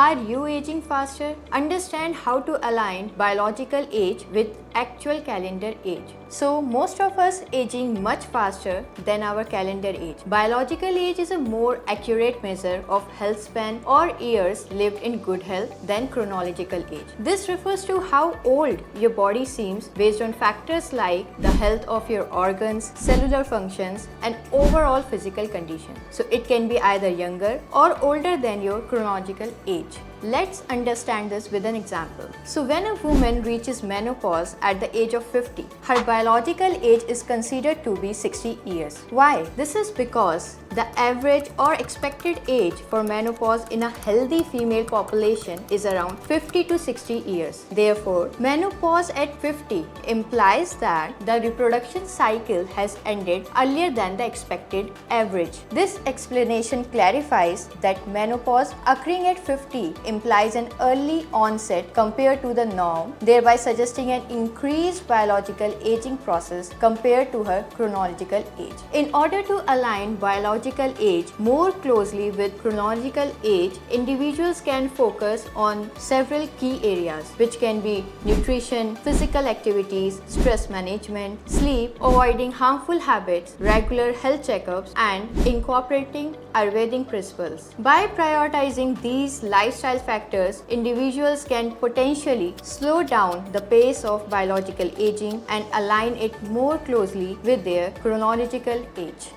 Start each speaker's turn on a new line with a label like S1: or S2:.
S1: Are you aging faster? Understand how to align biological age with actual calendar age. So most of us aging much faster than our calendar age. Biological age is a more accurate measure of health span or years lived in good health than chronological age. This refers to how old your body seems based on factors like the health of your organs, cellular functions, and overall physical condition. So it can be either younger or older than your chronological age. Let's understand this with an example. So when a woman reaches menopause at the age of 50, her biological age is considered to be 60 years. Why? This is because the average or expected age for menopause in a healthy female population is around 50 to 60 years. Therefore, menopause at 50 implies that the reproduction cycle has ended earlier than the expected average. This explanation clarifies that menopause occurring at 50 implies an early onset compared to the norm, thereby suggesting an increased biological aging process compared to her chronological age. In order to align biological age more closely with chronological age, individuals can focus on several key areas, which can be nutrition, physical activities, stress management, sleep, avoiding harmful habits, regular health checkups, and incorporating Ayurvedic principles. By prioritizing these lifestyle factors, individuals can potentially slow down the pace of biological aging and align it more closely with their chronological age.